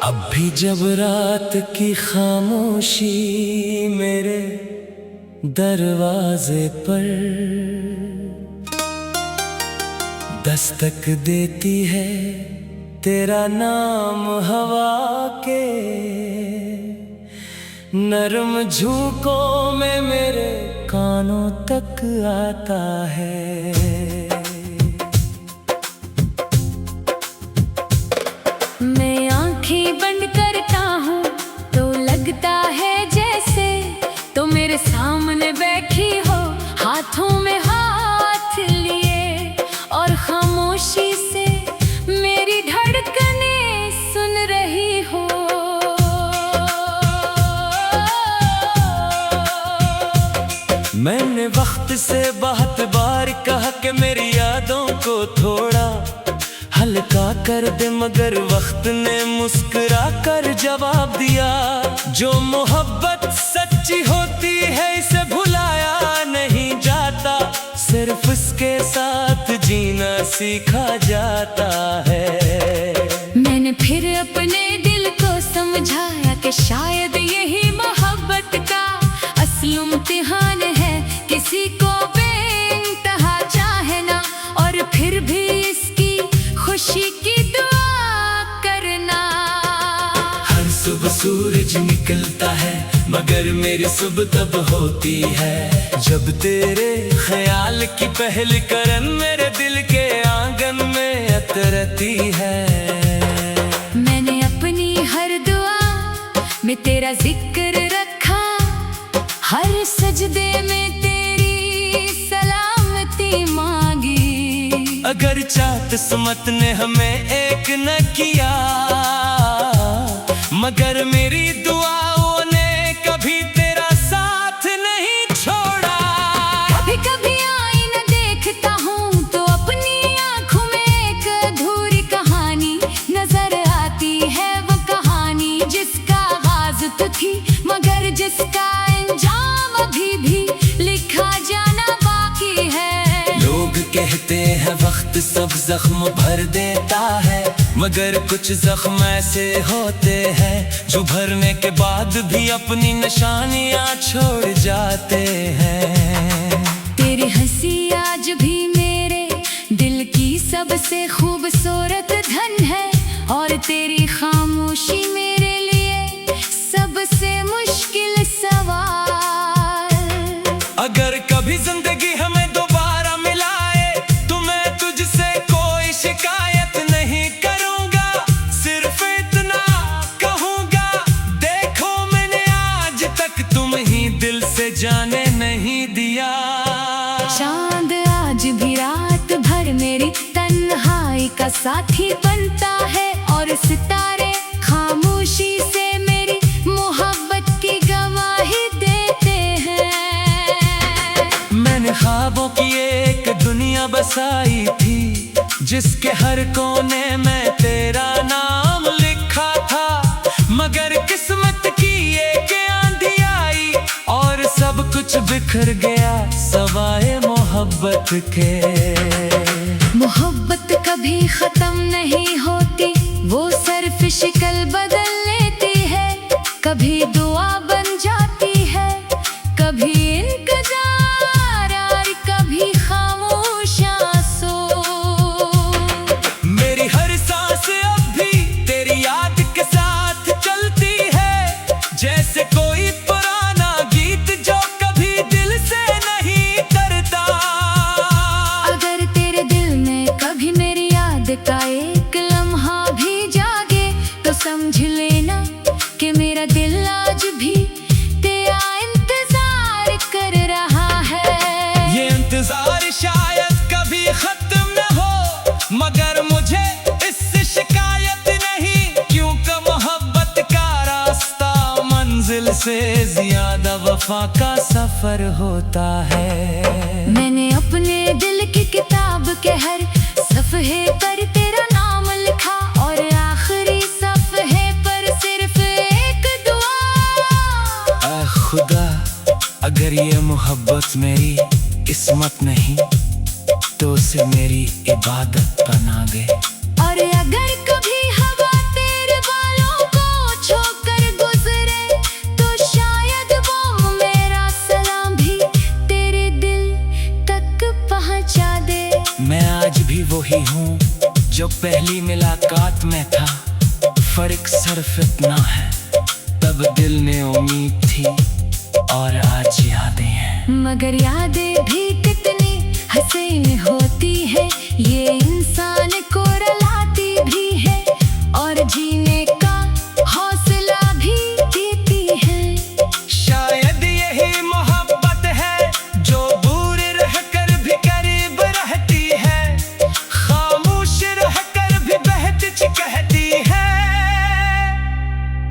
अब भी जब रात की खामोशी मेरे दरवाजे पर दस्तक देती है, तेरा नाम हवा के नरम झोंकों में मेरे कानों तक आता है। मैं आंखें बंद करता हूँ तो लगता है जैसे तो मेरे सामने बैठी हो, हाथों में हाथ लिए और खामोशी से मेरी धड़कनें सुन रही हो। मैंने वक्त से बहुत बार कहा कि मेरी यादों को थोड़ा हल्का कर दे, मगर वक्त ने मुस्कुरा कर जवाब दिया, जो मोहब्बत सच्ची होती है इसे भुलाया नहीं जाता, सिर्फ उसके साथ जीना सीखा जाता है। मैंने फिर अपने दिल को समझाया कि शायद यही मोहब्बत का असली इम्तिहान है, किसी को बेइंतहा चाहे ना और फिर भी इसकी खुशी की दुआ करना। हर सुबह सूरज निकलता है मगर मेरी सुबह तब होती है जब तेरे ख्याल की पहली किरण मेरे दिल के आंगन में उतरती है। मैंने अपनी हर दुआ में तेरा जिक्र रखा, हर सजदे में तेरी सलामती मांगी। अगर चाहत किस्मत ने हमें एक न किया, मगर मेरी दुआओं ने कभी तेरा साथ नहीं छोड़ा। कभी कभी आईना देखता हूँ तो अपनी आँखों में एक अधूरी कहानी नजर आती है, वो कहानी जिसका आगाज तो थी मगर जिसका अंजाम अभी भी लिखा जाना बाकी है। लोग कहते हैं वक्त सब जख्म भर देता है, मगर कुछ जख्म ऐसे होते हैं जो भरने के बाद भी अपनी निशानियां छोड़ जाते हैं। तेरी हंसी आज भी मेरे दिल की सबसे खूबसूरत धन है और तेरी खामोशी मेरे लिए सबसे मुश्किल सवाल। अगर कभी जिंदगी हमें दोबारा मिलाए तो मैं तुझसे कोई शिकायत नहीं करूंगा, सिर्फ इतना कहूंगा, देखो मैंने आज तक तुम ही दिल से जाने नहीं दिया। चांद आज भी रात भर मेरी तन्हाई का साथी बनता है और सितारे खामोशी से मेरी मोहब्बत की गवाही देते हैं। मैंने ख्वाबों की एक दुनिया बसाई थी जिसके हर कोने में तेरा नाम लिखा था, मगर किस्मत की एक आंधी आई और सब कुछ बिखर गया सवाए मोहब्बत के। मोहब्बत कभी खत्म नहीं होती, वो सिर्फ शक्ल बदल लेती है, कभी दुआ बन जाती है, कभी इंतजार और कभी खामोश आंसू। मेरी हर सांस अब भी तेरी याद के साथ चलती है, जैसे कोई पुराना गीत जो कभी दिल से नहीं करता। अगर तेरे दिल में कभी मेरी याद का एक लम्हा भी जागे तो समझ लेना कि मेरा दिल आज भी तेरा इंतजार कर रहा है। ये इंतजार शायद कभी खत्म न हो, मगर मुझे इससे शिकायत नहीं, क्योंकि मोहब्बत का रास्ता मंजिल से ज्यादा वफा का सफर होता है। मैंने अपने दिल की किताब के हर सफ़हे पर तेरा नाम लिखा और आखिरी सफ़हे पर सिर्फ एक दुआ। ऐ खुदा, अगर ये मोहब्बत मेरी किस्मत नहीं तो उसे मेरी इबादत बना दे। और अगर कभी हवा तेरे बालों को ही हूँ जो पहली मुलाकात में था। फर्क सिर्फ इतना है, तब दिल में उम्मीद थी और आज यादें हैं। मगर यादें भी कितनी हसीन होती है, ये इंसान को रुलाती भी है और जीने का हौसला भी देती है। शायद यही मोहब्बत है जो दूर रहकर भी करीब रहती है, खामोश रहकर भी बहत कहती है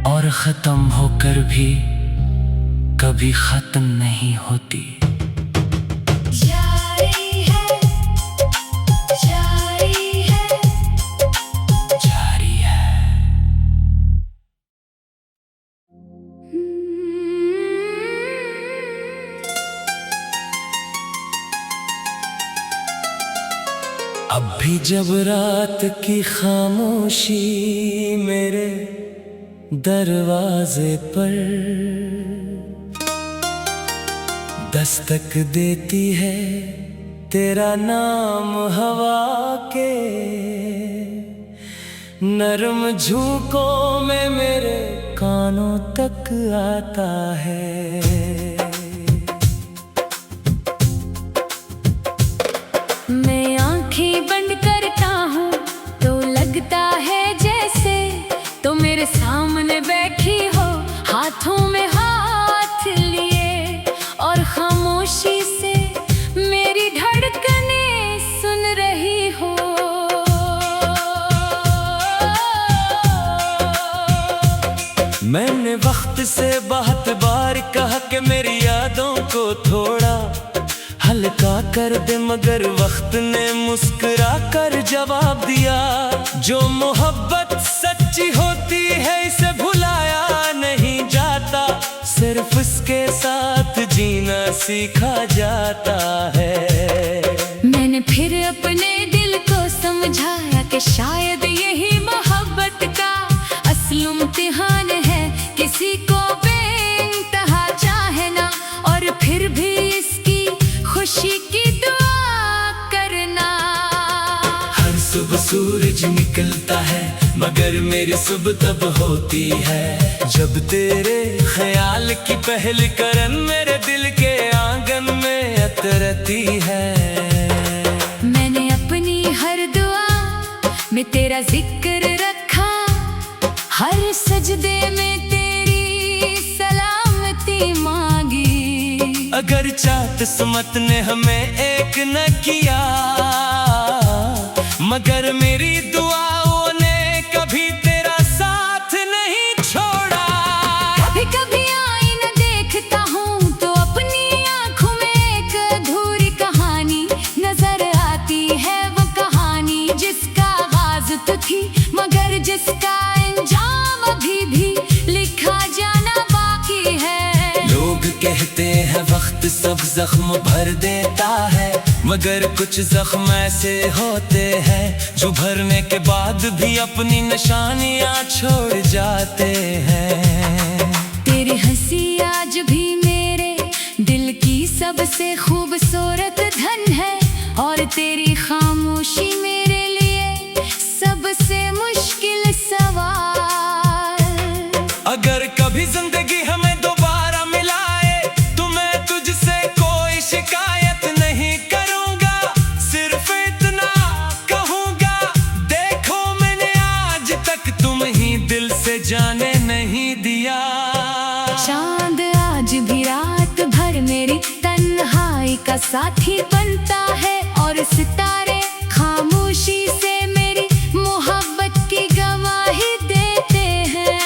और खत्म होकर भी कभी खत्म नहीं होती। जारी है, जारी है, जारी है। अब भी जब रात की खामोशी मेरे दरवाजे पर दस्तक देती है, तेरा नाम हवा के नरम झोंकों में मेरे कानों तक आता है। मैं आंखें बंद करता हूँ तो लगता है जैसे तो मेरे सामने बैठी हो, हाथों में हाथ लिए और खामोशी से मेरी धड़कनें सुन रही हो। मैंने वक्त से बहुत बार कहा कि मेरी यादों को थोड़ा हल्का कर दे, मगर वक्त ने मुस्कुरा कर जवाब दिया, जो मोहब्बत सच्ची होती है इसे भुलाया नहीं जाता, सिर्फ उसके साथ जीना सीखा जाता है। मैंने फिर अपने दिल को समझाया कि शायद यही मोहब्बत का असली इम्तिहान है, किसी को बेइंतहा चाहे ना और फिर भी इसकी खुशी की दुआ करना। हर सुबह सूरज निकलता है मगर मेरी सुबह तब होती है जब तेरे ख्याल की पहली करन मेरे दिल के आंगन में उतरती है। मैंने अपनी हर दुआ में तेरा जिक्र रखा, हर सजदे में तेरी सलामती मांगी। अगर चाहत किस्मत ने हमें एक न किया, मगर मेरी दुआओं ने कभी तेरा साथ नहीं छोड़ा। कभी कभी आईना देखता हूँ तो अपनी आँखों में एक अधूरी कहानी नजर आती है, वो कहानी जिसका आगाज तो थी मगर जिसका अंजाम अभी भी लिखा जाना बाकी है। लोग कहते हैं वक्त सब जख्म भर देता है, मगर कुछ जख्म ऐसे होते हैं जो भरने के बाद भी अपनी निशानियां छोड़ जाते हैं। तेरी हंसी आज भी मेरे दिल की सबसे खूबसूरत धन है और तेरी खामोशी मेरे लिए सबसे मुश्किल सवाल। अगर कभी जिंदगी हमें दोबारा मिलाए तो मैं तुझसे कोई शिकायत नहीं करूंगा, सिर्फ इतना कहूंगा देखो मैंने आज तक तुम ही दिल से जाने नहीं दिया। चांद आज भी रात भर मेरी तन्हाई का साथी बनता है और सितारे खामोशी से मेरी मोहब्बत की गवाही देते हैं।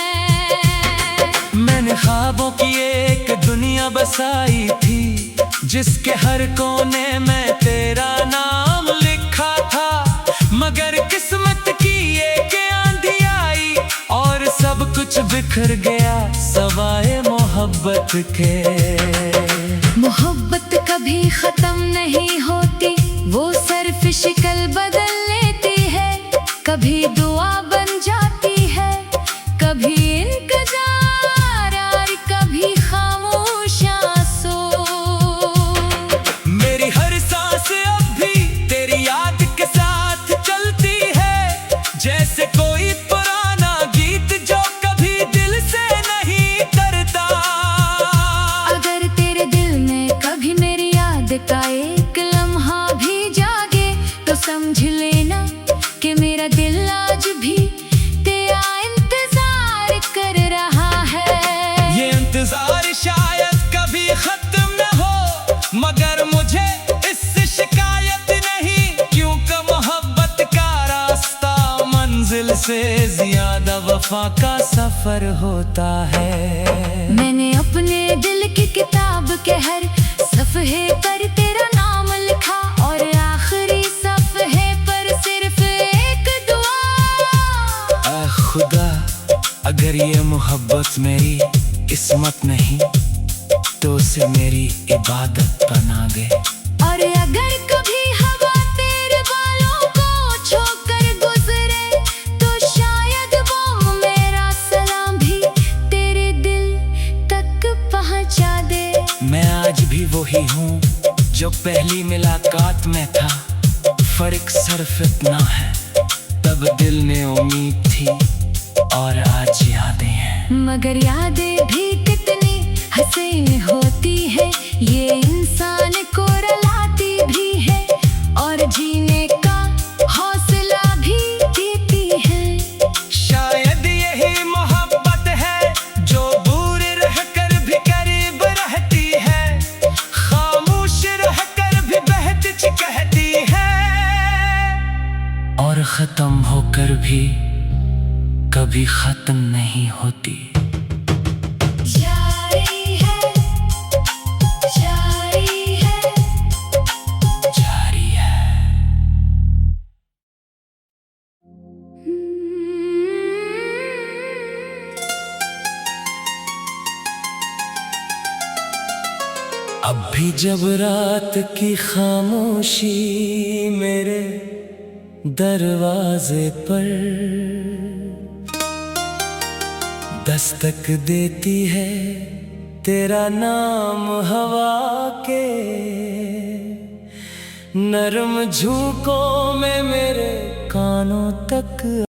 मैंने ख्वाबों की एक दुनिया बसाई थी जिसके हर कोने में तेरा नाम लिखा था, मगर किस्मत की एक आंधी आई और सब कुछ बिखर गया सवाए मोहब्बत के। मोहब्बत कभी खत्म नहीं होती, वो सिर्फ शक्ल बदल लेती है, कभी दुआ बन जाती है, कभी इंतजार और कभी खामोश आंसू। मेरी हर सांस अब भी तेरी याद के साथ मगर मुझे इससे शिकायत नहीं, क्योंकि मोहब्बत का रास्ता मंजिल से ज्यादा वफा का सफर होता है। मैंने अपने दिल की किताब के हर सफ़हे पर तेरा नाम लिखा, और आखिरी सफ़हे पर सिर्फ एक दुआ। ऐ खुदा, अगर ये मोहब्बत मेरी किस्मत नहीं तो उसे मेरी इबादत बना दे। और अगर कभी हवा तेरे बालों को छोकर गुजरे तो शायद वो मेरा सलाम भी तेरे दिल तक पहुंचा दे। मैं आज भी वही हूँ जो पहली मुलाकात में था, फर्क सिर्फ इतना है तब दिल में उम्मीद थी और आज यादें हैं। मगर यादें भी कितनी हसीन होती है, ये इंसान को रुलाती भी है और जीने का हौसला भी देती है। शायद यही मोहब्बत है जो दूर रहकर भी करीब रहती है, खामोश रहकर भी बहत कहती है, और खत्म होकर भी कभी खत्म नहीं होती। जारी है, जारी है, जारी है। अब भी जब रात की खामोशी मेरे दरवाजे पर दस्तक देती है, तेरा नाम हवा के नरम झोंकों में मेरे कानों तक